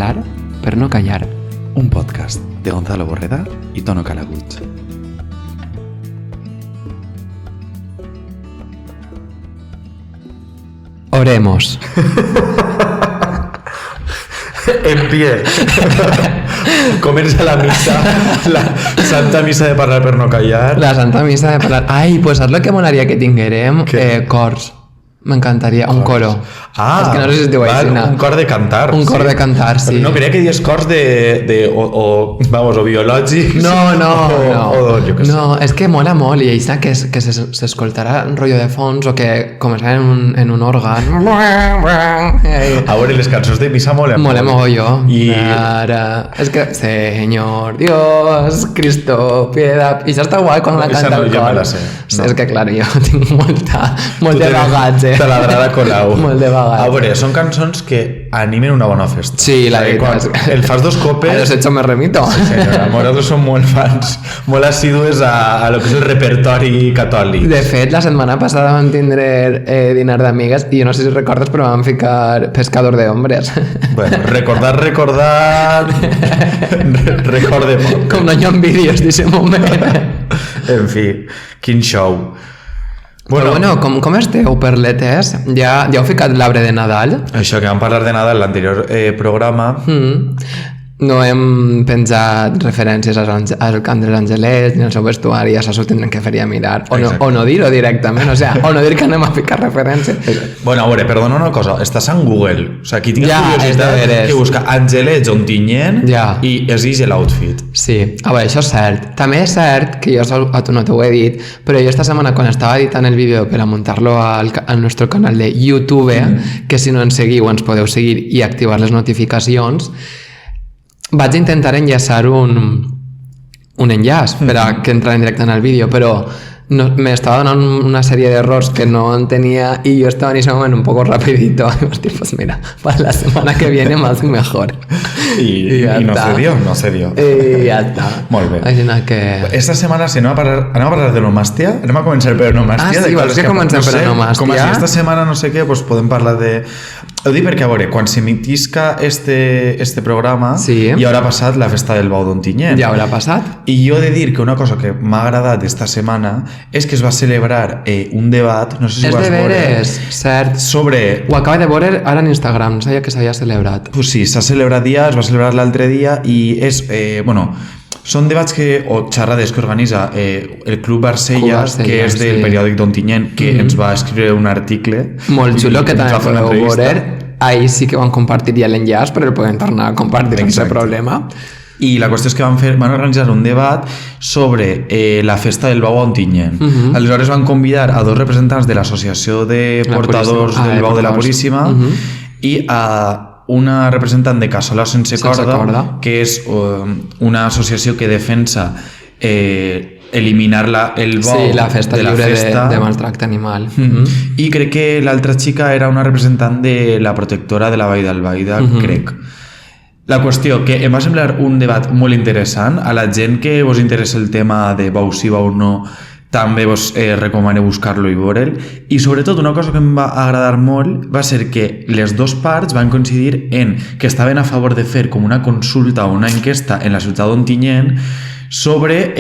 Parlar per no callar. Un podcast de Gonzalo Borreda y Tono Calaguig. Oremos. En pie. Comença la missa, la Santa Missa de Parlar per no callar. La Santa Missa de Parlar. Ai, pues saps el que molaria que tinguérem? Cors. M'encantaria, un coro. Ah, és que no sé si es diu així. Un cor de cantar. Un cor de cantar, sí. No, creia que dius cors o biològics. No, no, és que mola molt i això que s'escoltarà un rotllo de fons o que començarà en un òrgan. A veure, les cançons de missa molen mogolló. Ara, és que Señor Dios, Cristo, piedad. I això està guai quan la canta el cor. Me la sé. És que, clar, jo tinc molt de bagatge. Taladrada Colau. Molt de bagatge. A veure, són cançons que animen una bona festa. Sí, la veritat. El fas dos copes... A los hechos me remito. Sí, senyora. Nosaltres som molt fans, molt assidus a lo que és el repertori catòlic. De fet, la setmana passada vam tindre dinar d'amigues i jo no sé si recordes, però vam ficar Pescador de Hombres. Bueno, recordar... Recorde poc. Com no hi ha vídeos d'aquest moment. En fi, quin show. Però bueno, com esteu, perletes? Ja heu ficat l'arbre de Nadal? Això que vam parlar de Nadal en l'anterior programa. No hem penjat referències al cant dels Angelets ni al seu vestuari, ja s'ho tindrem que fer a mirar. O no dir-ho directament, o no dir que anem a ficar referències. Bueno, a veure, perdona una cosa, estàs en Google, o sigui, qui tingués curiositat que busca Angelets Ontinyent i exige l'outfit. Sí, a veure, això és cert. També és cert que jo a tu no t'ho he dit, però jo esta setmana quan estava editant el vídeo per a muntar-lo al nostre canal de YouTube, que si no ens seguiu ens podeu seguir i activar les notificacions, vaig intentar enllaçar un enllaç per a que entrara en directe en el vídeo, però m'estava donant una sèrie d'errors que no entenia y yo estaba en ese momento un poco rapidito y hostia, pues mira, para la semana que viene más y mejor. Y no cedió. Y ya está. Molt bé. Així que... Esta setmana si anem a parlar de l'omàstia, anem a començar per l'omàstia. Ah, sí, vols que comencem per l'omàstia? Com si esta setmana no sé què, pues podem parlar de... Ho dic perquè, a veure, quan s'emitisca este programa, ja haurà passat la festa del Bou d'Ontinyent. Ja haurà passat. I jo he de dir que una cosa que m'ha agradat esta setmana és que es va celebrar un debat, no sé si ho vas veure... És de veres, cert. Sobre... Ho acaba de veure ara en Instagram, no sabia que s'havia celebrat. Pues sí, s'ha celebrat es va celebrar l'altre dia i és, són debats o xerrades que organitza el Club Barsella, que és del periòdic d'Ontinyent, que ens va escriure un article. Molt xulo, que també podeu veure. Ahí sí que van compartir ja l'enllaç, però el podem tornar a compartir sense problema. I la qüestió és que van organitzar un debat sobre la festa del Bou a Ontinyent. Aleshores van convidar a dos representants de l'associació de portadors del Bou de la Puríssima i a una representant de Cassola Sense Corda, que és una associació que defensa eliminar el bou la festa de la lliure festa de maltracte animal. I crec que l'altra xica era una representant de la protectora de la Vall d'Albaida, crec. La qüestió, que em va semblar un debat molt interessant. A la gent que vos interessa el tema de bou sí, bou no, també vos recomano buscar-lo i veure'l. I sobretot una cosa que em va agradar molt va ser que les dues parts van coincidir en que estaven a favor de fer com una consulta o una enquesta en la ciutat d'Ontinyent sobre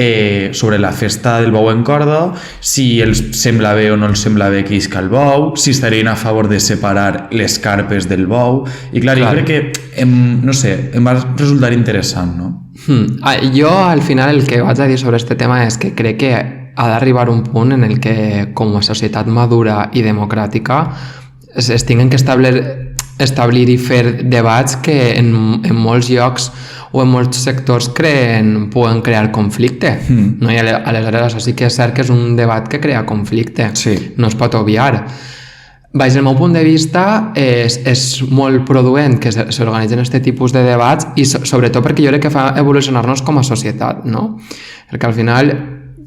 la festa del bou en corda, si els sembla bé o no els sembla bé que isca el bou, si estarien a favor de separar les carpes del bou. I clar, jo crec que em va resultar interessant, no? Jo al final el que vaig a dir sobre este tema és que crec que ha d'arribar un punt en el que com a societat madura i democràtica es tinguin que establir i fer debats que en molts llocs o en molts sectors poden crear conflicte. No? I aleshores això sí que és cert que és un debat que crea conflicte. No es pot obviar. Baix el meu punt de vista és molt produent que s'organitzen aquest tipus de debats i sobretot perquè jo crec que fa evolucionar-nos com a societat, no? Perquè al final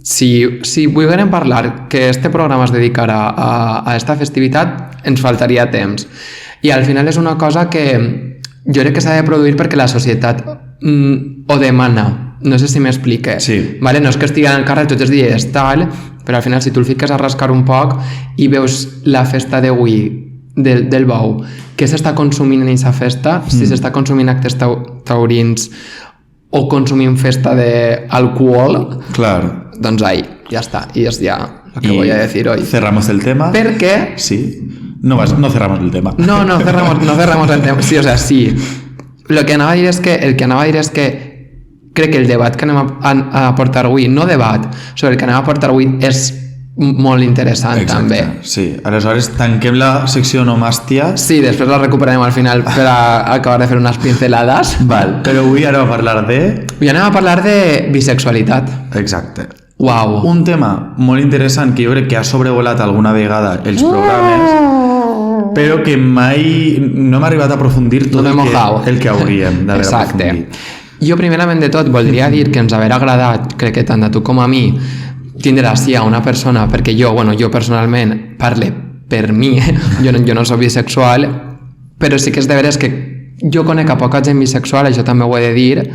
si volguérem parlar que este programa es dedicarà a esta festivitat ens faltaria temps i al final és una cosa que jo crec que s'ha de produir perquè la societat ho demana. No sé si m'explique. Vale? No és que estigui al carrer tots els dies tal, però al final si tu el fiques a rascar un poc i veus la festa d'avui del bou què s'està consumint en aquesta festa, si s'està consumint actes taurins o consumint festa d'alcohol, Claro. doncs ahí, ja està, i és ja el que voy a decir hoy. Cerramos el tema. Perquè... Sí. No cerramos el tema. No cerramos el tema. Sí, o sea, sí. El que anava a dir és que crec que el debat que anem a portar avui, no debat, sobre el que anem a portar avui és molt interessant. Exacte, també. sí. Aleshores, tanquem la secció nomàstia. Sí, després la recuperarem al final per a acabar de fer unes pincelades. Val, però avui anem a parlar de... I anem a parlar de bisexualitat. Exacte. Uau. Un tema molt interessant que jo crec que ha sobrevolat alguna vegada els programes, però que mai no hem arribat a aprofundir tot el que hauríem d'haver aprofundit. Jo primerament de tot voldria dir que ens haurà agradat, crec que tant a tu com a mi, tindre així a una persona, perquè jo personalment parle per mi, jo no soc bisexual, però sí que és de veres que jo conec a poca gent bisexual, això també ho he de dir,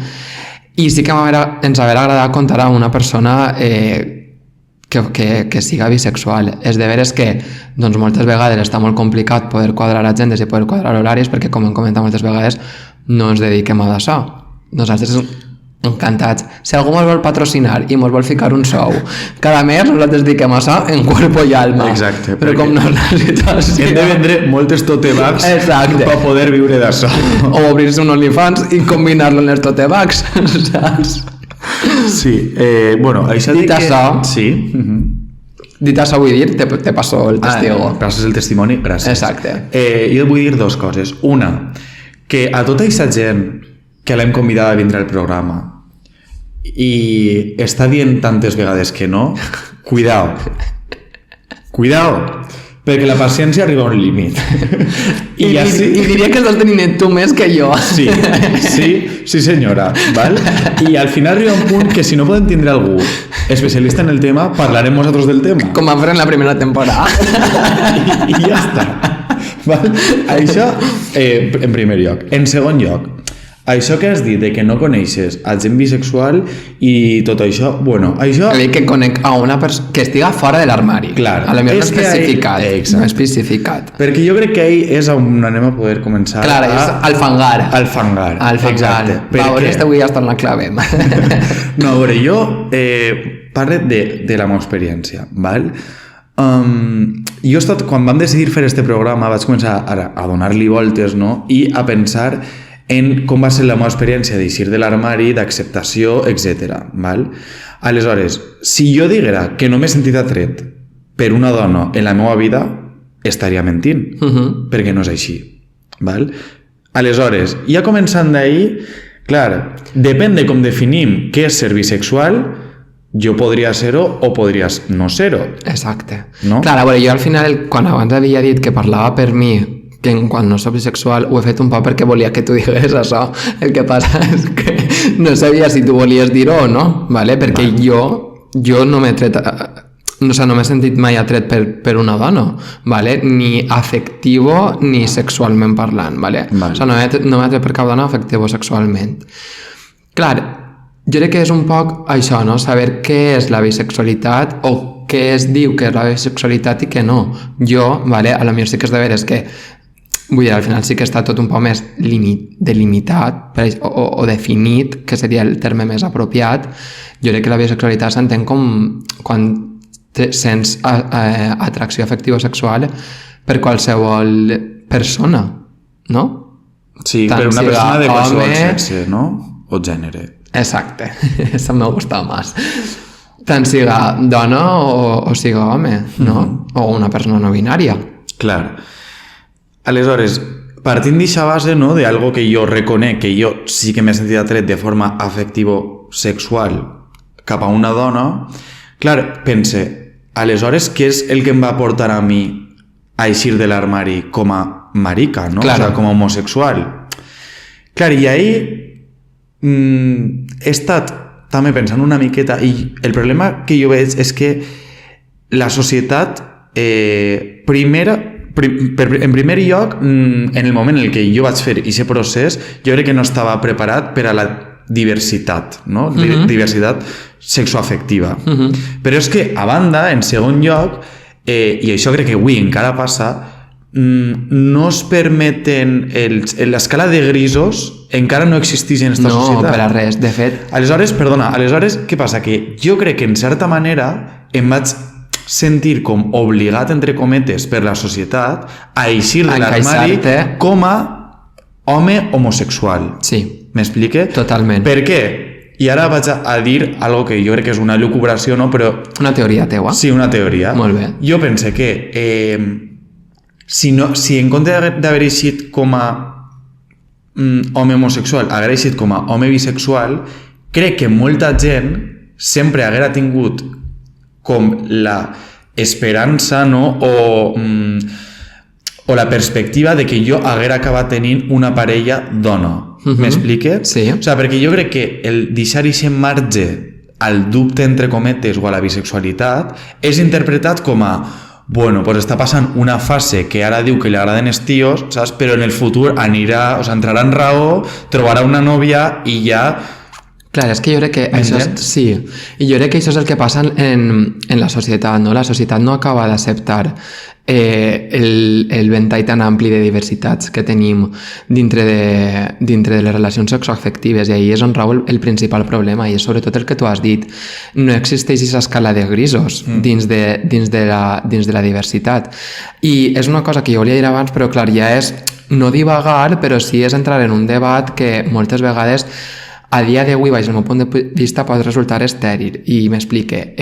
i sí que ens haurà agradat comptar a una persona que siga bisexual. És de veres que doncs, moltes vegades està molt complicat poder quadrar agendes i poder quadrar horaris, perquè com hem comentat moltes vegades no ens dediquem a d'això. Nosaltres encantats. Si algú ens vol patrocinar i ens vol ficar un sou cada mes, nosaltres dediquem a això en cuerpo i alma. Exacte. Però com no és la situació... Hem de vendre moltes tote bags per poder viure d'això. O obrir-se un OnlyFans i combinar-lo en els tote bags, saps? Sí. Bueno, això dit això... Sí. Dit això vull dir, te passo el testigo. Passes el testimoni? Gràcies. Exacte. Jo vull dir dues coses. Una, que a tota aquesta gent que l'hem convidat a vindre al programa i està dient tantes vegades que no, cuidao, perquè la paciència arriba a un límit. I diria que estàs tenint tu més que jo. Sí senyora, val? I al final arriba un punt que si no podem tindre algú especialista en el tema, parlarem nosaltres del tema. Com vam fer en la primera temporada. I ja està. Val? Això, en primer lloc. En segon lloc, això que has dit de que no coneixes a gent bisexual i tot això, bueno, això... Que conec a una persona que estiga fora de l'armari. Clar. A lo millor no especificat. Perquè jo crec que ahí és on anem a poder començar. Clar, és al fangar. Al fangar. Exacte. Va, veure, avui ja està en la clave. No, a veure, jo parlo de la meva experiència, val? Jo he estat, quan vam decidir fer este programa, vaig començar a donar-li voltes, no? I a pensar en com va ser la meva experiència d'eixir de l'armari, d'acceptació, etc. Aleshores, si jo diguera que no m'he sentit atret per una dona en la meva vida, estaria mentint, perquè no és així. Aleshores, ja començant d'ahir, clar, depèn de com definim què és ser bisexual, jo podria ser-ho o podries no ser-ho. Exacte. No? Clar, a veure, jo al final, quan abans havia dit que parlava per mi, que quan no soc bisexual ho he fet un poc perquè volia que tu digués això. El que passa és que no sabia si tu volies dir-ho o no, ¿vale? Perquè jo no m'he tret... no m'he sentit mai atret per una dona, ¿vale? Ni afectivo ni sexualment parlant, ¿vale? O sigui, no m'he atret per cap dona afectivo sexualment. Clar, jo crec que és un poc això, no? Saber què és la bisexualitat o què es diu que és la bisexualitat i què no. Jo, ¿vale? A lo millor sí que és de veres que vull dir, al final sí que està tot un poc més delimitat o definit, que seria el terme més apropiat. Jo crec que la bisexualitat s'entén com quan sents atracció afectiva o sexual per qualsevol persona, no? Sí, per una persona de qualsevol sexe, no? O gènere. Exacte, eso me gusta más. Tant siga dona o siga home, no? O una persona no binària. Clar. Aleshores, partint d'aquesta base, no, d'algo que jo reconec que jo sí que m'he sentit atret de forma afectivo-sexual cap a una dona, clar, pense, aleshores, què és el que em va portar a mi a eixir de l'armari com a marica, no? Claro. O sigui, com a homosexual. Clar, i ahí he estat també pensant una miqueta, i el problema que jo veig és que la societat, en primer lloc, en el moment en què jo vaig fer aquest procés, jo crec que no estava preparat per a la diversitat, no? Diversitat sexoafectiva. Però és que, a banda, en segon lloc, i això crec que avui encara passa, no es permeten... L'escala de grisos encara no existeix en aquesta societat. No, per a res, de fet... Aleshores, què passa? Que jo crec que en certa manera em vaig sentir com obligat, entre cometes, per la societat a eixir de l'armari com a home homosexual. Sí. M'explique? Totalment. Per què? I ara vaig a dir algo que jo crec que és una lucubració, no? Però... Una teoria teua? Sí, una teoria. Molt bé. Jo pense que si en compte d'haver eixit com a home homosexual, haguera eixit com a home bisexual, crec que molta gent sempre haguera tingut com la esperança, no? O la perspectiva de que jo haguera acabat tenint una parella dona. M'explique? Sí. O sigui, perquè jo crec que el deixar aquest marge al dubte, entre cometes, o a la bisexualitat, és interpretat com a bueno, pues està passant una fase que ara diu que li agraden els tios, saps? Però en el futur entrarà en raó, trobarà una nòvia i ja... Clar, és que jo crec que això sí, i jo crec que això és el que passa en la societat, no? La societat no acaba d'acceptar el ventall tan ampli de diversitats que tenim dintre de les relacions sexoafectives, i ahí és on rau el principal problema, i és sobretot el que tu has dit. No existeix aquesta escala de grisos dins de la diversitat, i és una cosa que jo volia dir abans, però clar, ja és no divagar, però sí és entrar en un debat que moltes vegades a dia d'avui, baix el meu punt de vista, pot resultar estèril, i m'explique.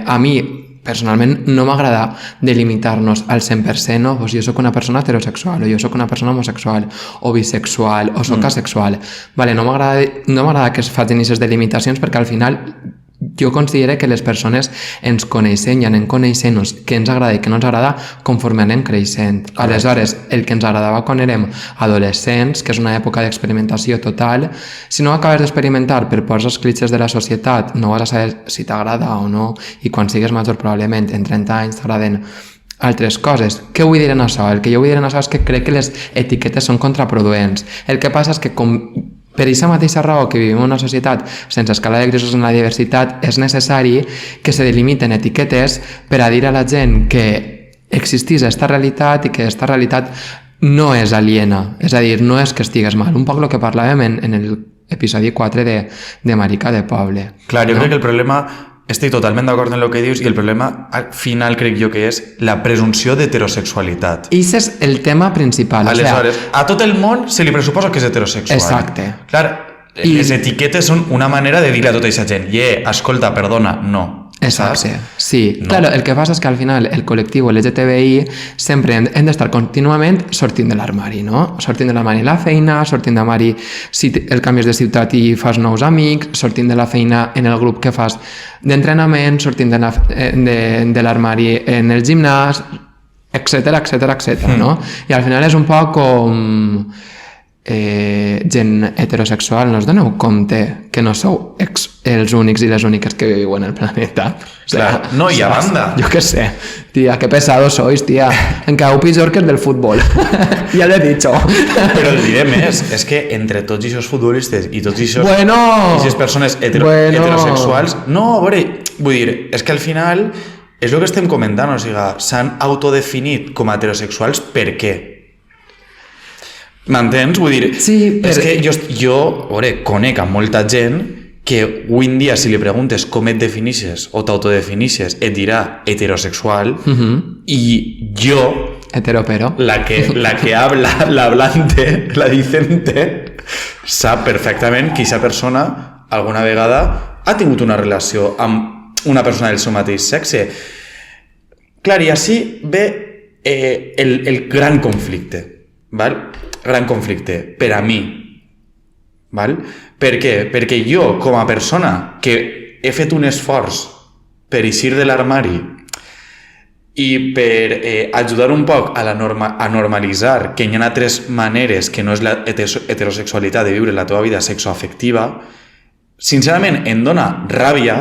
A mi personalment no m'agrada delimitar-nos al 100%, no? Pues jo sóc una persona heterosexual, o jo sóc una persona homosexual, o bisexual, o sóc asexual. Vale, no m'agrada que es facin aquestes delimitacions, perquè al final jo considero que les persones ens coneixen i anem coneixent-nos què ens agrada i què no ens agrada conforme anem creixent. Aleshores, el que ens agradava quan érem adolescents, que és una època d'experimentació total, si no acabes d'experimentar per pors els clitxes de la societat, no vas a saber si t'agrada o no, i quan sigues major probablement en 30 anys t'agraden altres coses. Què vull dir en això? El que jo vull dir en això és que crec que les etiquetes són contraproduents. El que passa és que per aquesta mateixa raó que vivim en una societat sense escala de grisos en la diversitat, és necessari que se delimiten etiquetes per a dir a la gent que existís aquesta realitat i que aquesta realitat no és aliena. És a dir, no és que estigues mal. Un poc el que parlàvem en l'episodi 4 de Marica de Poble. Clar, jo crec que el problema... Estic totalment d'acord en el que dius, i el problema final crec jo que és la presumpció d'heterosexualitat. I és el tema principal. Aleshores, a tot el món se li pressuposa que és heterosexual. Exacte. Clar, les etiquetes són una manera de dir a tota aquesta gent escolta, perdona, no. Exacte, sí. No. Claro, el que passa és que al final el col·lectiu LGTBI sempre hem d'estar contínuament sortint de l'armari, no? Sortint de l'armari a la feina, sortint de l'armari si el canvies de ciutat i fas nous amics, sortint de la feina en el grup que fas d'entrenament, sortint de l'armari en el gimnàs, etc, no? I al final és un poc com... gent heterosexual, no us doneu compte que no sou els únics i les úniques que viu en el planeta? Clar, no, i a banda. Jo què sé, tia, que pesados sois, tia. Encara pitjor que el del futbol. Ja l'he dicho. Però el diré més, és que entre tots aquests futbolistes i tots aquestes persones heterosexuals, no, a veure, vull dir, és que al final és el que estem comentant, o sigui, s'han autodefinit com a heterosexuals per què? M'entens? Vull dir, és que jo conec a molta gent que avui en dia, si li preguntes com et definixes o t'autodefinixes, et dirà heterosexual, i jo, heteropero, la que habla, la hablante, la dicente, sap perfectament que aquesta persona alguna vegada ha tingut una relació amb una persona del seu mateix sexe. Clar, i així ve el gran conflicte, val? Gran conflicte, per a mi, val? Per què? Perquè jo, com a persona que he fet un esforç per eixir de l'armari i per ajudar un poc a normalitzar que hi ha altres maneres que no és la heterosexualitat de viure la teva vida sexoafectiva, sincerament em dona ràbia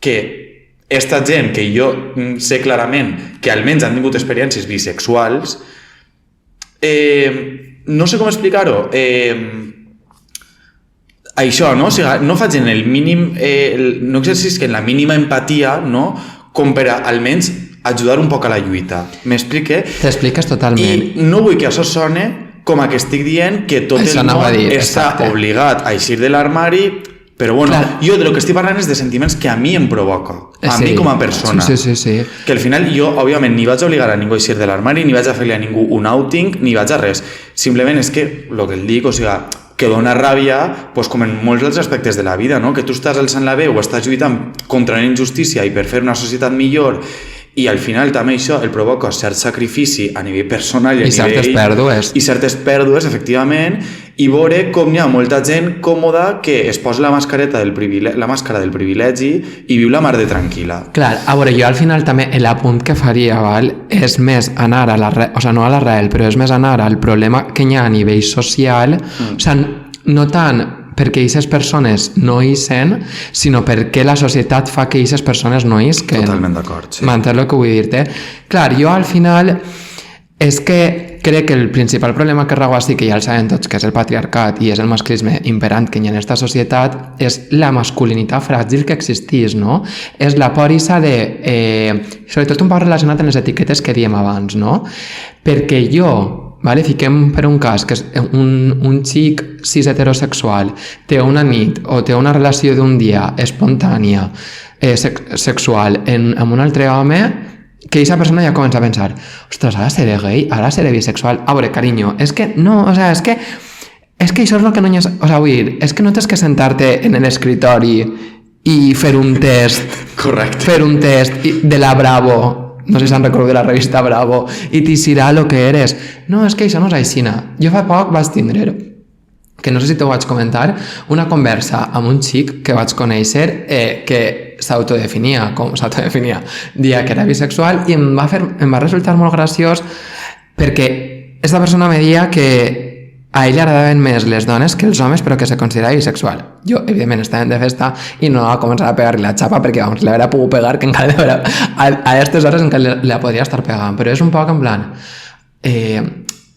que esta gent que jo sé clarament que almenys han tingut experiències bisexuals, no sé com explicar-ho, això, no? O sigui, no faig en el mínim, no exercisc en la mínima empatia, no? com per almenys ajudar un poc a la lluita. M'explique? T'expliques totalment. I no vull que això sone com a que estic dient que tot el món està obligat a eixir de l'armari, però bueno, jo de lo que estic parlant és de sentiments que a mi em provoca, a mi com a persona. Sí. Que al final jo, òbviament, ni vaig obligar a ningú a eixir de l'armari, ni vaig a fer-li a ningú un outing, ni vaig a res. Simplement és que, el que el dic, o sigui, que dona ràbia, pues, com en molts dels aspectes de la vida, no? Que tu estàs alçant la veu o estàs lluitant contra una injustícia i per fer una societat millor, i al final també això el provoca cert sacrifici a nivell personal i certes pèrdues, efectivament, i veure com hi ha molta gent còmoda que es posa la màscara del privilegi i viu la mar de tranquil·la. Clar, a veure, jo al final també l'apunt que faria, val, és més anar a l'arrel, o sigui, no a l'arrel, però és més anar al problema que hi ha a nivell social, o sigui, no tant perquè aquestes persones no ixen, sinó perquè la societat fa que aquestes persones no isquen. Totalment d'acord, sí. M'entens el que vull dir-te? Clar, jo al final és que crec que el principal problema que rago així, que ja el sabem tots, que és el patriarcat i és el masclisme imperant que hi ha en aquesta societat, és la masculinitat fràgil que existís, no? És la pòrissa de... sobretot un poc relacionat amb les etiquetes que diem abans, no? Perquè jo... Vale? Fiquem per un cas que és un xic cis heterosexual té una nit o té una relació d'un dia espontània sexual amb un altre home, que aquesta persona ja comença a pensar, ostres, ara seré gay, ara seré bisexual. A veure, carinyo, és que no, o sea, és que això és el que no hi ha... O sea, vull dir, és que no tens que sentar-te en l'escritori i fer un test. Correcte. Fer un test de la Bravo, no sé si se'n recordo de la revista Bravo, i t'ixirà lo que eres. No, és que això no és aixina. Jo fa poc vaig tindre, que no sé si t'ho vaig comentar, una conversa amb un xic que vaig conèixer que s'autodefinia, dia que era bisexual, i em va resultar molt graciós perquè aquesta persona me deia que a ell agradaven més les dones que els homes, però que se considerava bisexual. Jo, evidentment, estava de festa i no va començar a pegar-li la xapa perquè, vamos, l'haurà pogut pegar, que encara a aquestes hores encara la podria estar pegant. Però és un poc en plan...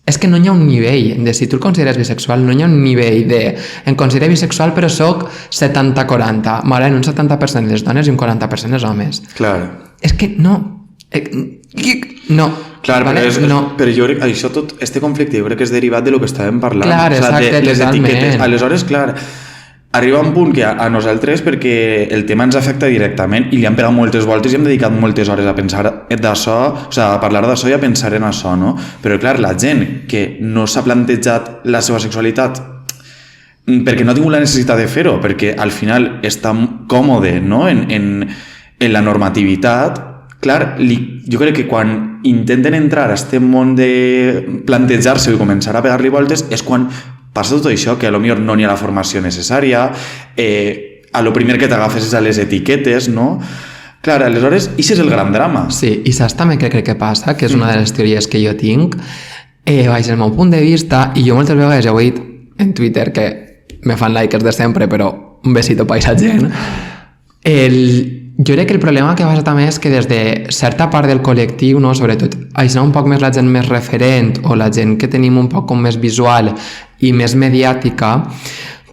és que no hi ha un nivell de si tu el consideres bisexual, no hi ha un nivell de em considero bisexual però soc 70-40, m'agraden un 70% les dones i un 40% els homes. Clar. És que no... no. Clar, vale? Però jo crec que això tot, este conflicte, jo crec que és derivat de lo que estàvem parlant. Clar, exacte, de les etiquetes. Aleshores, clar, arriba un punt que a nosaltres, perquè el tema ens afecta directament i li han pegat moltes voltes i hem dedicat moltes hores a pensar d'això, o sigui, a parlar d'això i a pensar en això, no? Però clar, la gent que no s'ha plantejat la seva sexualitat perquè no ha tingut la necessitat de fer-ho, perquè al final està còmode, no?, en la normativitat. Clar, jo crec que quan intenten entrar a aquest món de plantejar-se i començar a pegar-li voltes és quan passa tot això, que potser no n'hi ha la formació necessària, a lo primer que t'agafes és a les etiquetes, no? Clar, aleshores, això és el gran drama. Sí, i saps també què crec que passa, que és una de les teories que jo tinc, baix el meu punt de vista, i jo moltes vegades ja ho he dit en Twitter, que me fan likes de sempre, però un besito pa aquesta gent, jo crec que el problema que passa també és que des de certa part del col·lectiu, no, sobretot això un poc més la gent més referent o la gent que tenim un poc com més visual i més mediàtica,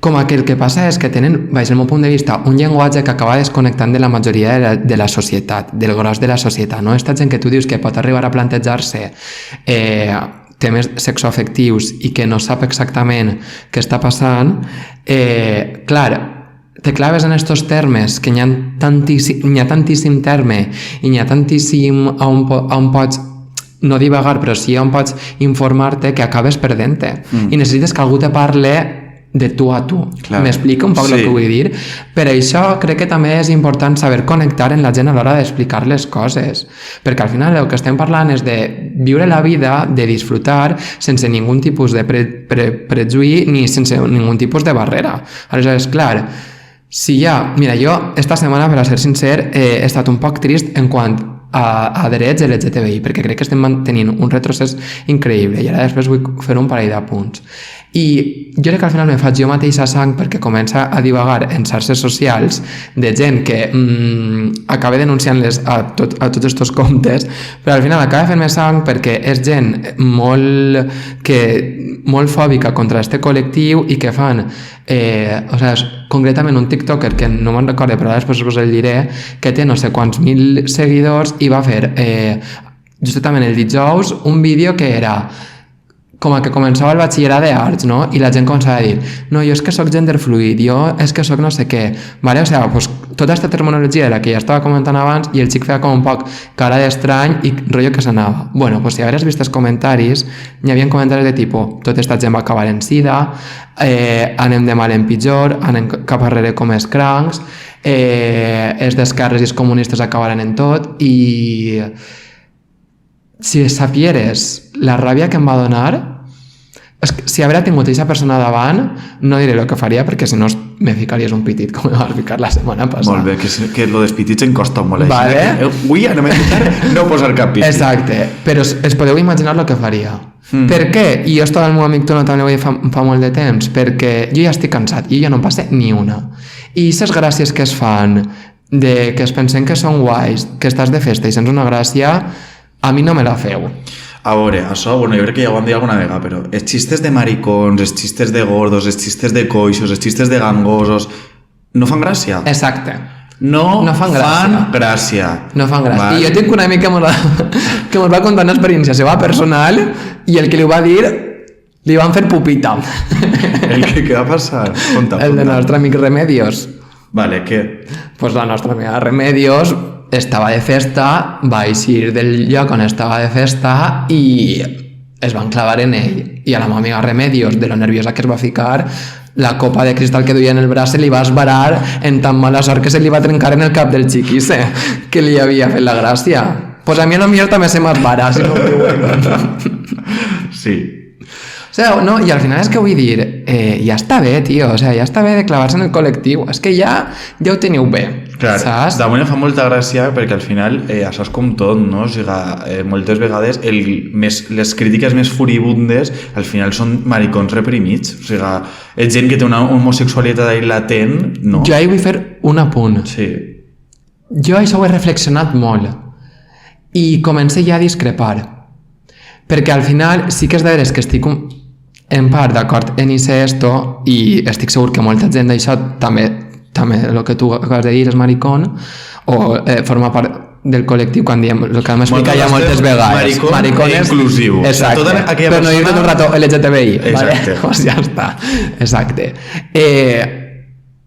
com que el que passa és que tenen, baix el meu punt de vista, un llenguatge que acaba desconnectant de la majoria de la societat, del gros de la societat, no? Aquesta gent que tu dius que pot arribar a plantejar-se temes sexoafectius i que no sap exactament què està passant, clar, te claves en estos termes, que hi ha tantíssim terme i hi ha tantíssim on pots no divagar, però sí on pots informar-te, que acabes perdent-te. I necessites que algú te parle de tu a tu. M'explica un poc el que vull dir? Per això crec que també és important saber connectar en la gent a l'hora d'explicar les coses, perquè al final el que estem parlant és de viure la vida, de disfrutar sense ningun tipus de prejuí ni sense ningun tipus de barrera. Aleshores, clar, si ja... Mira, jo esta setmana, per a ser sincer, he estat un poc trist en quant a drets LGTBI, perquè crec que estem mantenint un retrocés increïble, i ara després vull fer un parell d'apunts. I jo crec que al final me faig jo mateixa sang perquè comença a divagar en xarxes socials de gent que acaba denunciant-les a tots aquests comptes, però al final acaba fent-me sang perquè és gent molt fòbica contra este col·lectiu i que fan, concretament un tiktoker que no me'n recordo però després us el diré, que té no sé quants mil seguidors i va fer justament el dijous un vídeo que era com que començava el batxillerat d'arts, no? I la gent començava a dir, no, jo és que soc genderfluid, jo és que soc no sé què, vale? O sigui, pues, tota aquesta terminologia de la que ja estava comentant abans i el xic feia com un poc cara d'estrany i rotllo que s'anava. Bueno, pues si hagués vist els comentaris, hi havia comentaris de tipus, tota aquesta gent va acabar en sida, anem de mal en pitjor, anem cap arrere com els crancs, els d'esquerres i els comunistes acabaran en tot i si sapieres la ràbia que em va donar, si haguera tingut aquesta persona davant, no diré el que faria perquè si no me ficaries un pitit com me vas ficar la setmana passada. Molt bé, que lo dels pitits em costa molt. Vale. Avui anem a intentar no posar cap pitit. Exacte, però es podeu imaginar el que faria. Per què? I jo estava amb el meu amic Tono també fa molt de temps, perquè jo ja estic cansat i jo no em passe ni una. I aquestes gràcies que es fan, de que es pensen que són guais, que estàs de festa i sents una gràcia, a mi no me la feu. A veure, això, bueno, jo crec que ja ho hem dit alguna vegada, però els xistes de maricons, els xistes de gordos, els xistes de coixos, els xistes de gangosos, no fan gràcia. Exacte. No fan gràcia. No fan gràcia. I jo tinc un amic que mos va contar una experiència seva personal i el que li va dir li van fer pupita. El que va passar? Conta. El de nostre amic Remedios. Vale, què? Pues la nostra amiga Remedios estava de festa, va eixir del lloc on estava de festa i es van clavar en ell. I a la meva amiga Remedios, de lo nerviosa que es va ficar, la copa de cristal que duia en el braç se li va esbarar en tan mala sort que se li va trencar en el cap del xiquisse que li havia fet la gràcia. Pues a mi a lo millor també se m'esbara, si no m'ho bueno. Sí. O sea, no, i al final és que vull dir, ja està bé, tio, o sea, ja està bé de clavar-se en el col·lectiu, és que ja ho teniu bé, clar, saps? Damunt em fa molta gràcia perquè al final això és com tot, no? O sigui, moltes vegades les crítiques més furibundes al final són maricons reprimits, o sigui, és gent que té una homosexualitat ahí latent, no? Jo ahí vull fer un apunt. Sí. Jo això ho he reflexionat molt i comencé ja a discrepar, perquè al final sí que és de veres que estic en part d'acord en esto i estic segur que molta gent d'això també el que tu acabes de dir és maricón o forma part del col·lectiu quan diem el que hem explicat ja moltes vegades maricón inclusiu, exacte, o sea, però no dir tot un rato LGTBI, exacte, vale? Pues ja està, exacte.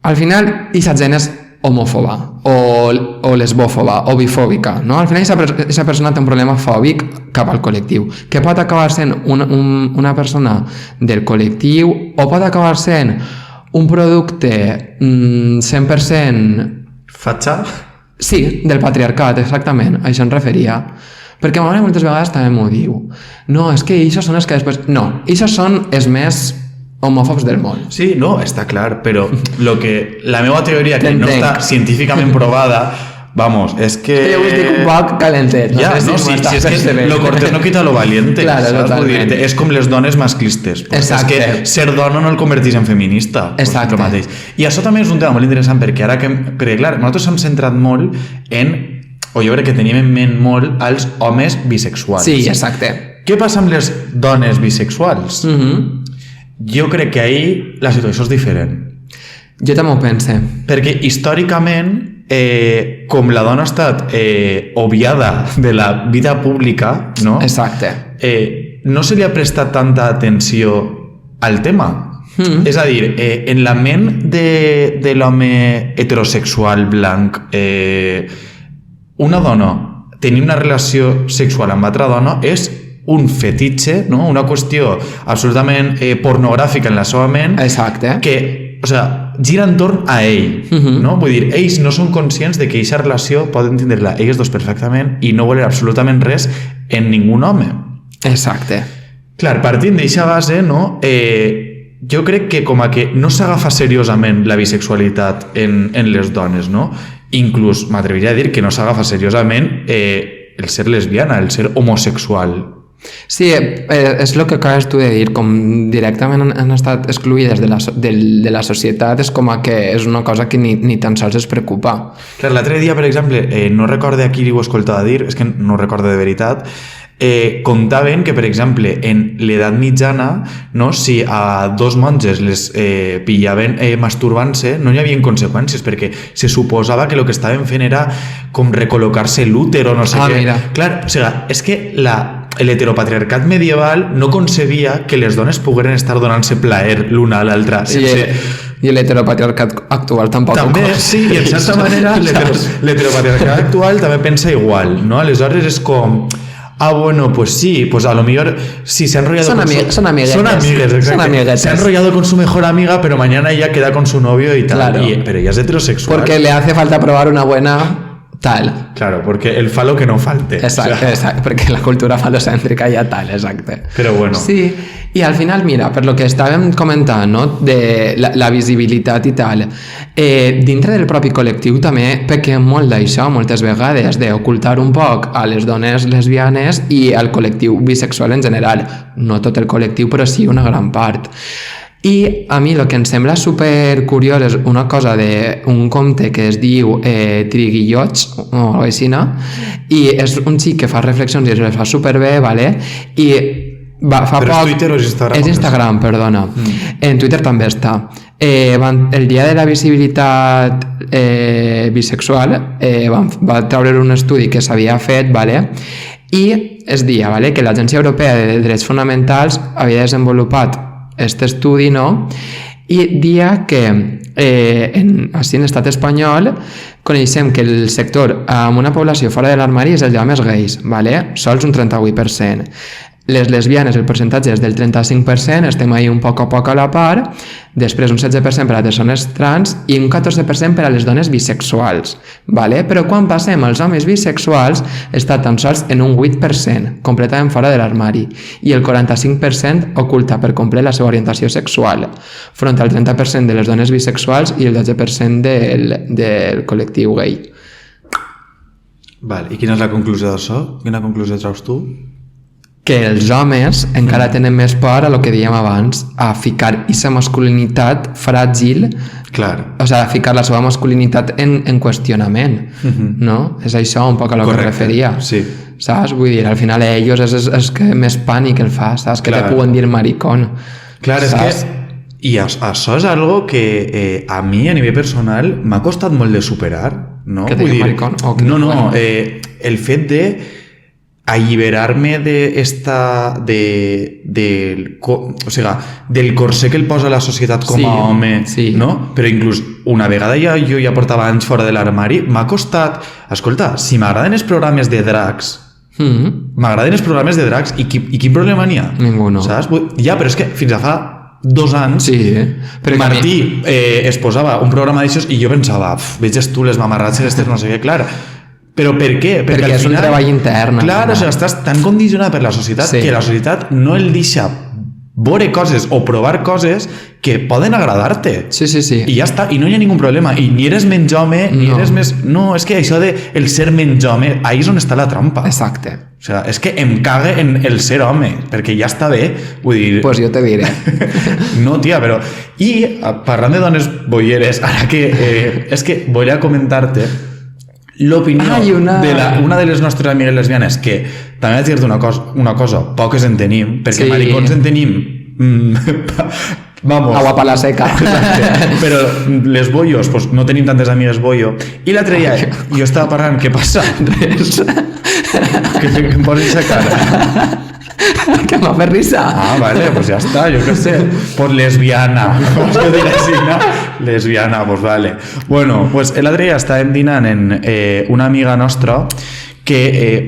Al final aquesta gent és homòfoba o lesbòfoba o bifòbica, no? Al final aquesta persona té un problema fòbic cap al col·lectiu, que pot acabar sent una persona del col·lectiu o pot acabar sent un producte 100% fatxa? Sí, del patriarcat, exactament, a això em referia. Perquè moltes vegades també m'ho diu. No, és que ells són els que després... No, ells són els més homòfobs del món. Sí, no, està clar, però la meva teoria, que no està científicament provada, vamos, és que... Jo ho estic un poc calentet. Ja, no, si és que lo cortés no quita lo valiente. Claro, totalment. És com les dones masclistes. Exacte. És que ser dona no el converteix en feminista. Exacte. I això també és un tema molt interessant, perquè ara que... Perquè, clar, nosaltres hem centrat molt en... O jo crec que teníem en ment molt als homes bisexuals. Sí, exacte. Què passa amb les dones bisexuals? Jo crec que ahir la situació és diferent. Jo també ho pense. Perquè històricament, com la dona ha estat obviada de la vida pública, no? Exacte. No se li ha prestat tanta atenció al tema. És a dir, en la ment de l'home heterosexual blanc, una dona tenir una relació sexual amb altra dona és un fetitxe, no? Una qüestió absolutament pornogràfica en la seva ment. Exacte. Que, o sea, gira entorn a ell, no? Vull dir, ells no són conscients de que aquesta relació poden tindre-la ells dos perfectament i no voler absolutament res en ningú home. Exacte. Clar, partint d'eixa base, no? Jo crec que com a que no s'agafa seriosament la bisexualitat en les dones, no? Inclús m'atreviria a dir que no s'agafa seriosament el ser lesbiana, el ser homosexual. Sí, és el que acabes tu de dir, com directament han estat excluïdes de la societat, és com que és una cosa que ni tan sols es preocupa. Clar, l'altre dia, per exemple, no recordo a qui ho escoltava dir, és que no recordo de veritat, contaven que, per exemple, en l'edat mitjana, no, si a dos monges les pillaven masturbant-se, no hi havia conseqüències, perquè se suposava que el que estaven fent era com recol·locar-se l'útero, no sé què. Mira. Clar, o sigui, és que l'heteropatriarcat medieval no concebia que les dones pogueren estar donant-se plaer l'una a l'altra. I l'heteropatriarcat actual tampoc. També, sí, i en certa manera l'heteropatriarcat actual també pensa igual, no? Aleshores és com... bueno, pues sí, pues a lo mejor sí, se ha enrollado son amiguetes. Son amiguetes. Se ha enrollado con su mejor amiga, pero mañana ya queda con su novio y tal. Claro. Pero ella es heterosexual. Porque le hace falta probar una buena tal. Claro, porque el falo que no falte. Exacte, perquè la cultura falocèntrica ja tal, exacte. Però bueno. Sí, i al final, mira, per lo que estàvem comentant, no?, de la visibilitat i tal, dintre del propi col·lectiu també pequem molt d'això moltes vegades, d'ocultar un poc a les dones lesbianes i al col·lectiu bisexual en general. No tot el col·lectiu, però sí una gran part. I a mi el que em sembla super curiós és una cosa d'un conte que es diu Triguillots o així, no? I és un xic que fa reflexions i es fa superbé, vale? I fa però poc... és Twitter o és Instagram? És Instagram, perdona. En Twitter també està. El dia de la visibilitat bisexual va treure un estudi que s'havia fet, vale? I es dia, vale, que l'Agència Europea de Drets Fonamentals havia desenvolupat aquest estudi, no? I dia que així en l'estat espanyol coneixem que el sector amb una població fora de l'armari és el d'homes gais, vale? Sols un 38%. Les lesbianes el percentatge és del 35%, estem ahí un poc a poc a la part, després un 16% per a les persones trans i un 14% per a les dones bisexuals, vale? Però quan passem als homes bisexuals està tan sols en un 8%, completament fora de l'armari, i el 45% oculta per complet la seva orientació sexual, front al 30% de les dones bisexuals i el 12% del col·lectiu gay. Vale. I quina és la conclusió d'això? Quina conclusió treus tu? Que els homes encara tenen més por a lo que dèiem abans, a ficar aquesta masculinitat fràgil, clar. O sigui, a ficar la seva masculinitat en qüestionament, no? És això un poc a lo que referia. Sí. Saps? Vull dir, al final ells és que més pànic el fa, saps? Que te puguen dir maricón. Clar, és que... I això és algo que a mi, a nivell personal, m'ha costat molt de superar, no? Que te dic maricón? No, el fet de alliberar-me del corsé que el posa la societat com a home, no? Però inclús una vegada jo ja portava anys fora de l'armari, m'ha costat... Escolta, si m'agraden els programes de drags, m'agraden els programes de drags i quin problema n'hi ha? Ningú, no. Saps? Ja, però és que fins a fa 2 anys Martí es posava un programa d'aixòs i jo pensava, veges tu les mamarratges aquestes, no sé què, clar. Però per què? Perquè és un treball intern. Clar, o sigui, estàs tan condicionat per la societat que la societat no el deixa veure coses o provar coses que poden agradar-te. Sí. I ja està, i no hi ha ningú problema. I ni eres menys home, ni eres més... No, és que això de el ser menys home, ahí és on està la trampa. Exacte. O sigui, és que em cague en el ser home, perquè ja està bé, vull dir... Pues jo te diré. No, tia, però... I parlant de dones bolleres, ara que... és que voy a comentar-te l'opinió d'una de les nostres amigues lesbianes, que també vaig dir-te una cosa, poques en tenim, perquè maricons en tenim vamos, agua para la seca. Però les bollos, pues no tenim tantes amigues bollo. I l'altre dia jo estava parlant, què passa? Res. Que em posis a cara. Que m'ha fet risa. Vale, pues ja està, jo què sé. Pues lesbiana, com es dir així, no? Lesbiana, pues vale. Bueno, pues l'altre dia estàvem dinant en una amiga nostra que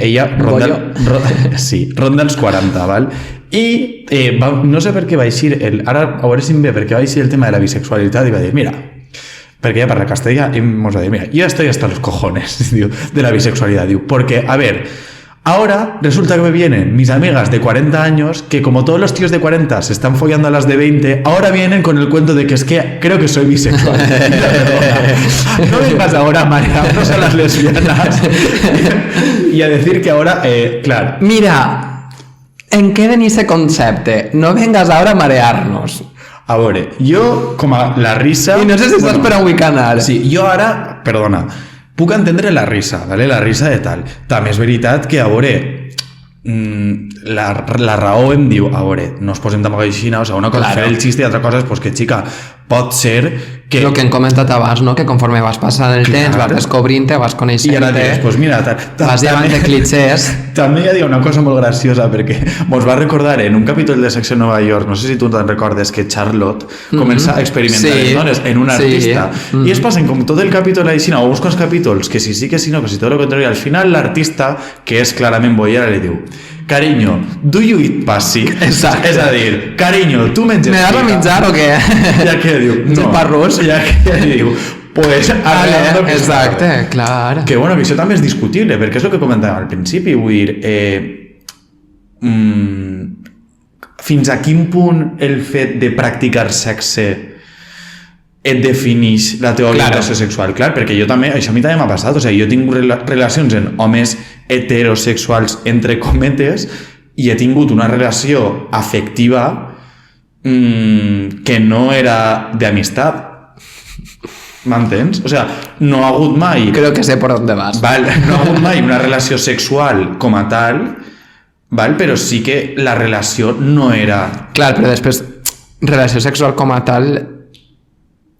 ella ronda els 40, val? I no sé per què va eixir, ara a veure si em ve, perquè va eixir el tema de la bisexualitat i va dir, mira, perquè ella parla castellà i ens va dir, mira, yo estoy hasta los cojones, diu, de la bisexualidad, diu, porque, a ver, ahora resulta que me vienen mis amigas de 40 años que como todos los tíos de 40 se están follando a las de 20, ahora vienen con el cuento de que es que creo que soy bisexual. No vengas ahora, María, no son las lesbianas. Y a decir que ahora, claro. Mira, en qué en ese concepte? No vengas ahora a marearnos. A veure, jo, com a la risa... I no sé si estàs per avui canal. Sí, jo ara, perdona, puc entendre la risa, ¿vale? La risa de tal. També és veritat que, a veure, la raó em diu, a veure, no es posem tampoc així, o sigui, una cosa és fer el xiste i altra cosa és pues, que, xica, pot ser que... El que hem comentat abans, no? Que conforme vas passant el temps, vas descobrint-te, vas coneixent-te... I ara dius, pues mira... Vas llevant de clichés... També hi ha una cosa molt graciosa, perquè mos va recordar en un capítol de Secció Nova York, no sé si tu te'n recordes, que Charlotte comença a experimentar les dones en un artista. I es passen com tot el capítol així, o uns quants capítols, que si sí, que si no, que si tot el contrari. Al final l'artista, que és clarament boiera, li diu: cariño, do you eat pussy? Exacte. És a dir, cariño, tu menges... ¿Me das a menjar o què? Ja que diu... No. Parrós? Ja que diu... Pues vale, exacte, clar. Que bueno, que això també és discutible, perquè és el que comentàvem al principi, vull dir... fins a quin punt el fet de practicar sexe et defineix la teva orientació sexual? Clar, perquè jo també, això a mi també m'ha passat, o sigui, jo he tingut relacions amb homes heterosexuals, entre cometes, i he tingut una relació afectiva que no era d'amistat. M'entens? O sea, no ha hagut mai... Creo que sé por dónde vas. Val, no ha hagut mai una relació sexual com a tal, val? Però sí que la relació no era... Clar, però després, relació sexual com a tal...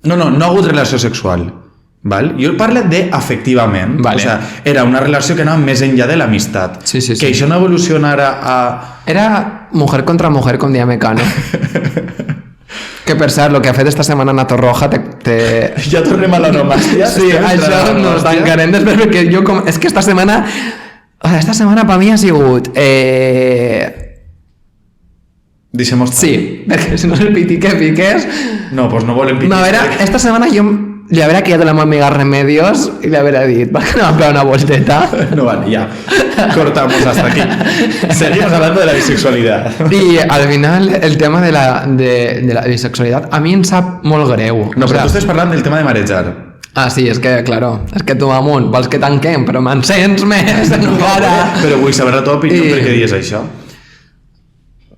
No ha hagut relació sexual. Val? Jo parlo d'afectivament. Vale. O sea, era una relació que anava més enllà de l'amistat. Sí. Que això no evolucionara a... Era mujer contra mujer, com dia Mecano. Que per cert, el que ha fet esta setmana Nato Roja Ja tornem a l'onomàstia. Sí, això no tancarem després perquè jo com... És que esta setmana per mi ha sigut... Deixem estar. Sí, perquè si no el piti que piques... No, pues no volem piti. No, a veure, esta setmana jo li habrá quedado la amiga Remedios y le habrá dit, va que no va a pegar una volteta. No, vale, ya. Cortamos hasta aquí. Seguimos hablando de la bisexualidad. Y al final el tema de la bisexualidad a mi em sap molt greu. No, però tu estàs parlant del tema de marejar. Ah, sí, és que, claro, és que tu, amunt, vols que tanquem, però m'encens més encara. Però vull saber la teva opinió perquè dius això.